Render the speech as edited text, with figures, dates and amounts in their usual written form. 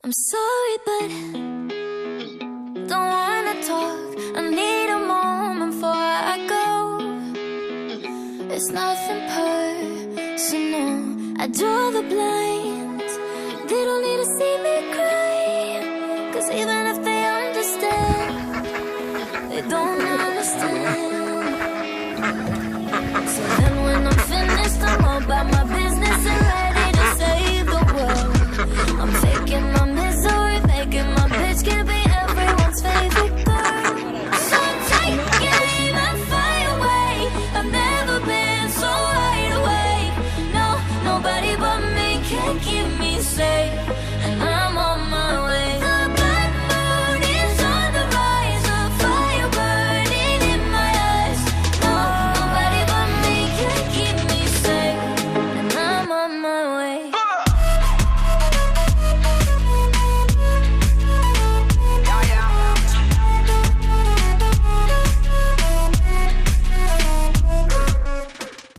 I'm sorry, but don't wanna talk. I need a moment before I go. It's nothing personal. I draw the blind.